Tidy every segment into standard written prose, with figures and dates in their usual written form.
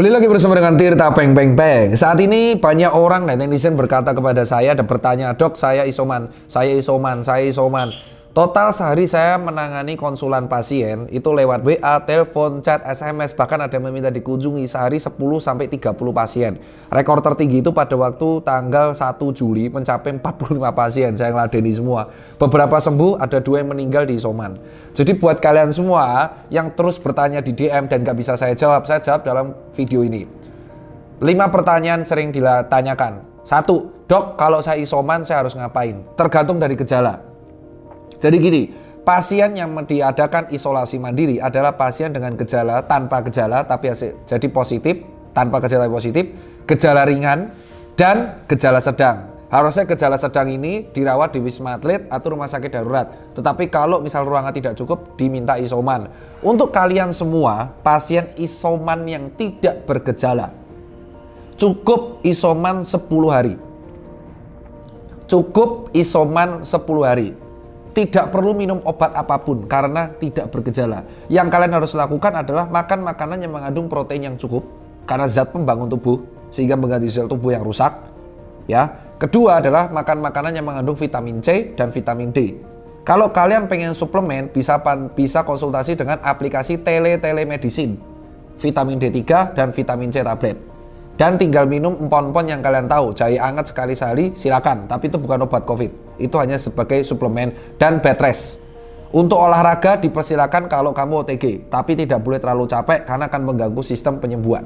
Kembali lagi bersama dengan Tirta Peng Peng Peng. Saat ini banyak orang dan netizen berkata kepada saya dan bertanya, "Dok, saya isoman. Total sehari saya menangani konsulan pasien itu lewat WA, telepon, chat, SMS, bahkan ada yang meminta dikunjungi sehari 10-30 pasien. Rekor tertinggi itu pada waktu tanggal 1 Juli mencapai 45 pasien. Saya ngeladeni semua. Beberapa sembuh, ada 2 yang meninggal di isoman. Jadi buat kalian semua yang terus bertanya di DM dan gak bisa saya jawab dalam video ini. 5 pertanyaan sering ditanyakan. 1, "Dok, kalau saya isoman saya harus ngapain?" Tergantung dari gejala. Jadi gini, pasien yang diadakan isolasi mandiri adalah pasien dengan gejala tanpa gejala tapi jadi positif, tanpa gejala positif, gejala ringan, dan gejala sedang. Harusnya gejala sedang ini dirawat di Wisma Atlet atau rumah sakit darurat. Tetapi kalau misal ruangan tidak cukup, diminta isoman. Untuk kalian semua, pasien isoman yang tidak bergejala, cukup isoman 10 hari. Cukup isoman 10 hari. Tidak perlu minum obat apapun karena tidak bergejala. Yang kalian harus lakukan adalah makan makanan yang mengandung protein yang cukup karena zat pembangun tubuh sehingga mengganti sel tubuh yang rusak. Ya. Kedua adalah makan makanan yang mengandung vitamin C dan vitamin D. Kalau kalian pengen suplemen bisa konsultasi dengan aplikasi telemedicine. Vitamin D3 dan vitamin C tablet. Dan tinggal minum empon-empon yang kalian tahu, jahe anget sekali sehari silakan, tapi itu bukan obat COVID. Itu hanya sebagai suplemen dan bed rest. Untuk olahraga dipersilakan kalau kamu OTG, tapi tidak boleh terlalu capek karena akan mengganggu sistem penyembuhan.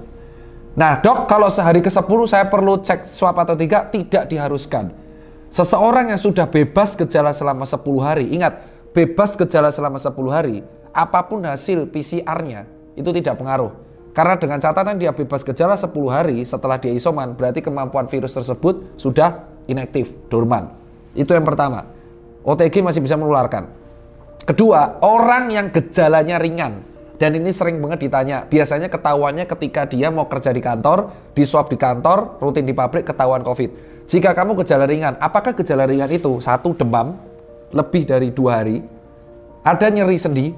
Nah, Dok, kalau sehari ke-10 saya perlu cek swab atau tidak? Tidak diharuskan. Seseorang yang sudah bebas gejala selama 10 hari, ingat, bebas gejala selama 10 hari, apapun hasil PCR-nya itu tidak pengaruh. Karena dengan catatan dia bebas gejala 10 hari setelah dia isoman, berarti kemampuan virus tersebut sudah inaktif, dorman. Itu yang pertama. OTG masih bisa menularkan. Kedua, orang yang gejalanya ringan. Dan ini sering banget ditanya. Biasanya ketahuannya ketika dia mau kerja di kantor, di swab di kantor, rutin di pabrik, ketahuan COVID. Jika kamu gejala ringan, apakah gejala ringan itu? 1, demam, lebih dari 2 hari. Ada nyeri sendi,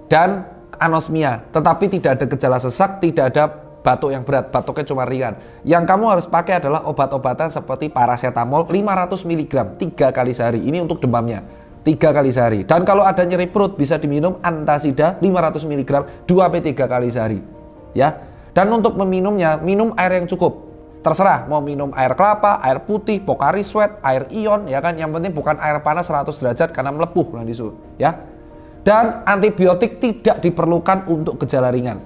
dan anosmia, tetapi tidak ada gejala sesak, tidak ada batuk yang berat, batuknya cuma ringan. Yang kamu harus pakai adalah obat-obatan seperti paracetamol 500 mg 3 kali sehari. Ini untuk demamnya, 3 kali sehari. Dan kalau ada nyeri perut bisa diminum antasida 500 mg 2-3 kali sehari. Ya. Dan untuk meminumnya, minum air yang cukup. Terserah mau minum air kelapa, air putih, Pocari Sweat, air ion, ya kan. Yang penting bukan air panas 100 derajat karena melepuh nanti ya. Dan antibiotik tidak diperlukan untuk gejala ringan.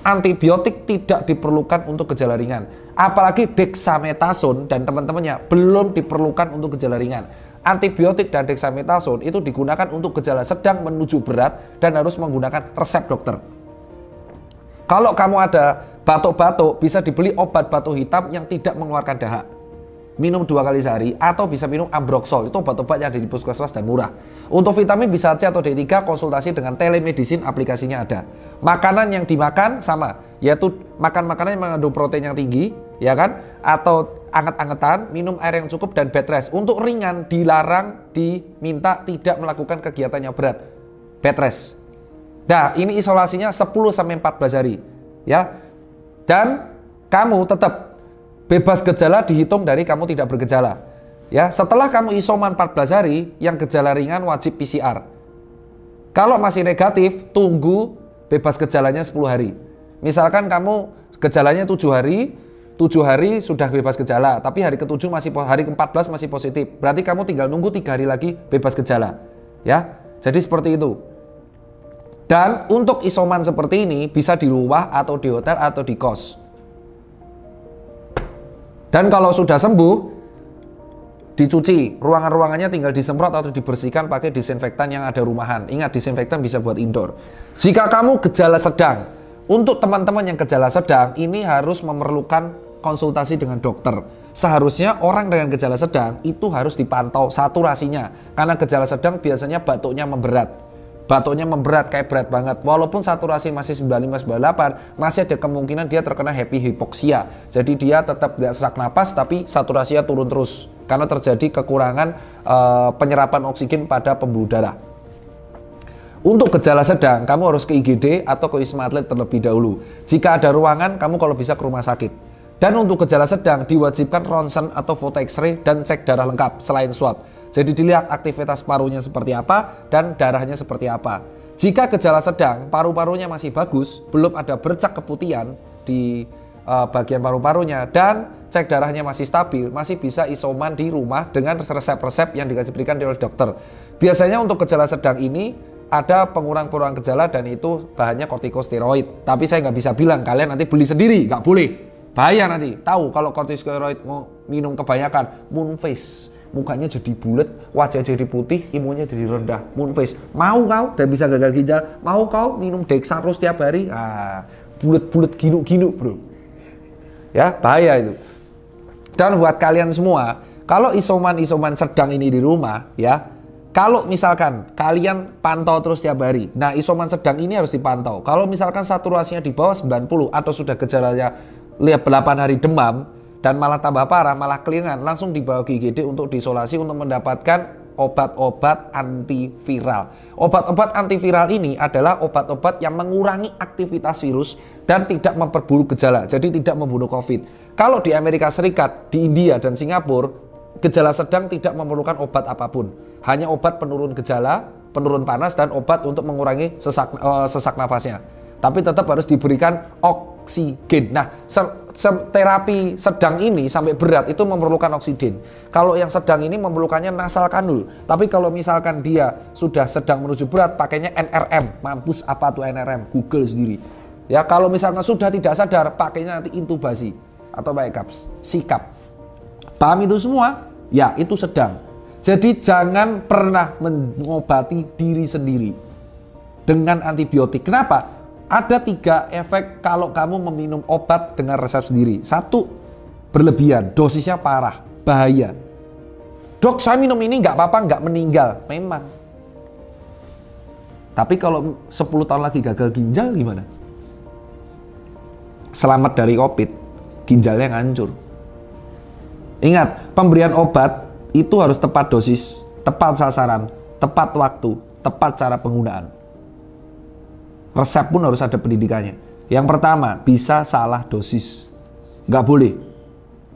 Antibiotik tidak diperlukan untuk gejala ringan. Apalagi dexamethasone dan teman-temannya belum diperlukan untuk gejala ringan. Antibiotik dan dexamethasone itu digunakan untuk gejala sedang menuju berat dan harus menggunakan resep dokter. Kalau kamu ada batuk-batuk, bisa dibeli obat batuk hitam yang tidak mengeluarkan dahak. Minum 2 kali sehari atau bisa minum Ambroxol, itu obat-obat yang ada di puskesmas dan murah. Untuk vitamin bisa C atau D3 konsultasi dengan telemedicine, aplikasinya ada. Makanan yang dimakan sama, yaitu makan makanan yang mengandung protein yang tinggi, ya kan? Atau anget-angetan, minum air yang cukup dan bed rest. Untuk ringan dilarang, diminta tidak melakukan kegiatan yang berat. Bed rest. Nah, ini isolasinya 10-14 hari, ya. Dan kamu tetap bebas gejala dihitung dari kamu tidak bergejala. Ya, setelah kamu isoman 14 hari, yang gejala ringan wajib PCR. Kalau masih negatif, tunggu bebas gejalanya 10 hari. Misalkan kamu gejalanya 7 hari sudah bebas gejala, tapi hari ke-7 hari ke-14 masih positif. Berarti kamu tinggal nunggu 3 hari lagi bebas gejala. Ya. Jadi seperti itu. Dan untuk isoman seperti ini bisa di rumah atau di hotel atau di kos. Dan kalau sudah sembuh, dicuci, ruangan-ruangannya tinggal disemprot atau dibersihkan pakai disinfektan yang ada rumahan. Ingat, disinfektan bisa buat indoor. Jika kamu gejala sedang, untuk teman-teman yang gejala sedang, ini harus memerlukan konsultasi dengan dokter. Seharusnya orang dengan gejala sedang itu harus dipantau saturasinya. Karena gejala sedang biasanya batuknya memberat. Batuknya memberat, kayak berat banget. Walaupun saturasi masih 95-98, masih ada kemungkinan dia terkena happy hypoxia. Jadi dia tetap tidak sesak napas, tapi saturasinya turun terus. Karena terjadi kekurangan penyerapan oksigen pada pembuluh darah. Untuk gejala sedang, kamu harus ke IGD atau ke Wisma Atlet terlebih dahulu. Jika ada ruangan, kamu kalau bisa ke rumah sakit. Dan untuk gejala sedang, diwajibkan ronsen atau foto X-ray dan cek darah lengkap selain swab. Jadi dilihat aktivitas parunya seperti apa dan darahnya seperti apa. Jika gejala sedang, paru-parunya masih bagus, belum ada bercak keputihan di bagian paru-parunya, dan cek darahnya masih stabil, masih bisa isoman di rumah dengan resep-resep yang diberikan oleh dokter. Biasanya untuk gejala sedang ini ada pengurang-pengurang gejala dan itu bahannya kortikosteroid. Tapi saya nggak bisa bilang, kalian nanti beli sendiri, nggak boleh. Bahaya nanti. Tahu kalau kortikosteroid mau minum kebanyakan, moon face. Mukanya jadi bulat, wajah jadi putih, imunnya jadi rendah. Moon face. Mau kau dan bisa gagal ginjal? Mau kau minum Dexarose tiap hari? Bulat-bulat ginu-ginu, bro. Ya, bahaya itu. Dan buat kalian semua, kalau isoman-isoman sedang ini di rumah, ya, kalau misalkan kalian pantau terus tiap hari, nah isoman sedang ini harus dipantau. Kalau misalkan saturasinya di bawah 90 atau sudah gejalanya 8 hari demam dan malah tambah parah, malah kelingan, langsung dibawa ke IGD untuk diisolasi untuk mendapatkan obat-obat antiviral. Obat-obat antiviral ini adalah obat-obat yang mengurangi aktivitas virus dan tidak memperburuk gejala, jadi tidak membunuh COVID. Kalau di Amerika Serikat, di India, dan Singapura, gejala sedang tidak memerlukan obat apapun. Hanya obat penurun gejala, penurun panas, dan obat untuk mengurangi sesak nafasnya. Tapi tetap harus diberikan oksigen. Nah, terapi sedang ini sampai berat itu memerlukan oksigen. Kalau yang sedang ini memerlukannya nasal kanul. Tapi kalau misalkan dia sudah sedang menuju berat, pakainya NRM. Mampus apa tuh NRM? Google sendiri. Ya, kalau misalkan sudah tidak sadar, pakainya nanti intubasi atau pakai caps, sikap. Paham itu semua? Ya, itu sedang. Jadi jangan pernah mengobati diri sendiri dengan antibiotik. Kenapa? Ada 3 efek kalau kamu meminum obat dengan resep sendiri. 1, berlebihan, dosisnya parah, bahaya. Dok, saya minum ini nggak apa-apa, nggak meninggal. Memang. Tapi kalau 10 tahun lagi gagal ginjal gimana? Selamat dari COVID, ginjalnya hancur. Ingat, pemberian obat itu harus tepat dosis, tepat sasaran, tepat waktu, tepat cara penggunaan. Resep pun harus ada pendidikannya. Yang pertama, bisa salah dosis. Nggak boleh.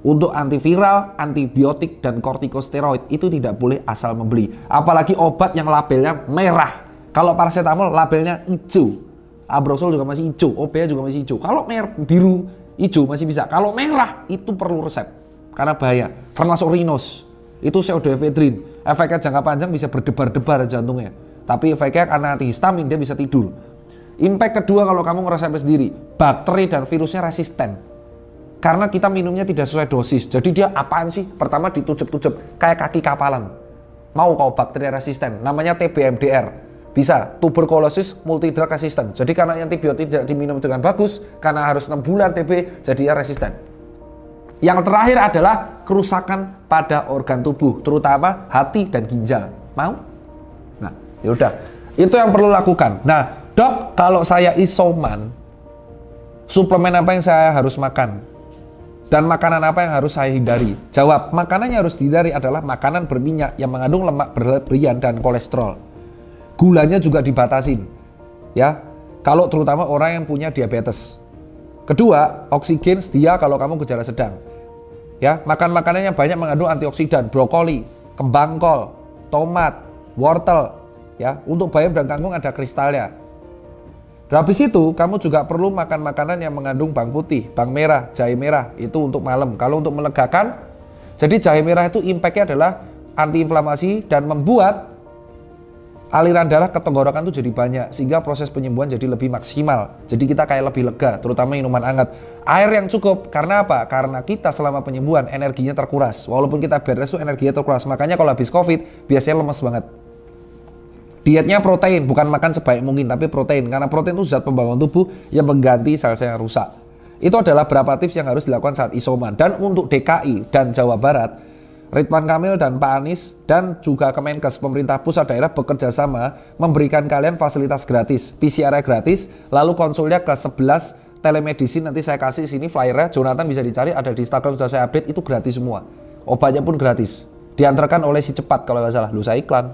Untuk antiviral, antibiotik, dan kortikosteroid itu tidak boleh asal membeli. Apalagi obat yang labelnya merah. Kalau paracetamol labelnya hijau. Abrosol juga masih hijau, OPA juga masih hijau. Kalau biru, hijau masih bisa. Kalau merah, itu perlu resep. Karena bahaya. Termasuk Rinos. Itu pseudoephedrine. Efeknya jangka panjang bisa berdebar-debar jantungnya. Tapi efeknya karena antihistamin, dia bisa tidur. Impact kedua kalau kamu ngerasa sendiri, bakteri dan virusnya resisten. Karena kita minumnya tidak sesuai dosis. Jadi dia apaan sih? Pertama ditujup-tujup, kayak kaki kapalan. Mau kau bakteri resisten, namanya TBMDR. Bisa, tuberculosis multidrug resistant. Jadi karena antibiotik tidak diminum dengan bagus, karena harus 6 bulan TB, jadinya resisten. Yang terakhir adalah kerusakan pada organ tubuh, terutama hati dan ginjal. Mau? Nah, yaudah. Itu yang perlu lakukan. Nah, dok, kalau saya isoman, suplemen apa yang saya harus makan? Dan makanan apa yang harus saya hindari? Jawab, makanan yang harus dihindari adalah makanan berminyak yang mengandung lemak berlebihan dan kolesterol. Gulanya juga dibatasin. Ya, kalau terutama orang yang punya diabetes. Kedua, oksigen sedia kalau kamu gejala sedang. Ya, makan makanan yang banyak mengandung antioksidan, brokoli, kembang kol, tomat, wortel. Ya, untuk bayam dan kangkung ada kristalnya. Habis itu, kamu juga perlu makan makanan yang mengandung bawang putih, bawang merah, jahe merah. Itu untuk malam. Kalau untuk melegakan, jadi jahe merah itu impact-nya adalah antiinflamasi dan membuat aliran darah ke tenggorokan itu jadi banyak. Sehingga proses penyembuhan jadi lebih maksimal. Jadi kita kayak lebih lega, terutama minuman hangat. Air yang cukup, karena apa? Karena kita selama penyembuhan energinya terkuras. Walaupun kita bed rest itu energinya terkuras. Makanya kalau habis COVID, biasanya lemes banget. Dietnya protein, bukan makan sebaik mungkin, tapi protein. Karena protein itu zat pembangun tubuh yang mengganti sel-sel yang rusak. Itu adalah beberapa tips yang harus dilakukan saat isoman. Dan untuk DKI dan Jawa Barat, Ridwan Kamil dan Pak Anies dan juga Kemenkes, pemerintah pusat daerah bekerja sama memberikan kalian fasilitas gratis, PCR gratis, lalu konsulnya ke 11 telemedicine. Nanti saya kasih sini flyernya, Jonathan bisa dicari, ada di Instagram sudah saya update, itu gratis semua. Obatnya pun gratis. Diantarkan oleh si Cepat kalau nggak salah, lu saya iklan.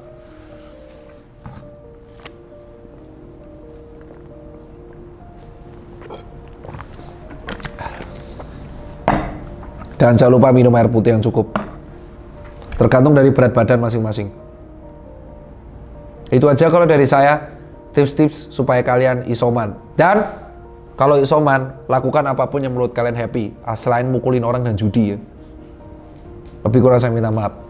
Dan jangan lupa minum air putih yang cukup. Tergantung dari berat badan masing-masing. Itu aja kalau dari saya, tips-tips supaya kalian isoman. Dan kalau isoman, lakukan apapun yang menurut kalian happy, selain mukulin orang dan judi ya. Lebih kurang saya minta maaf.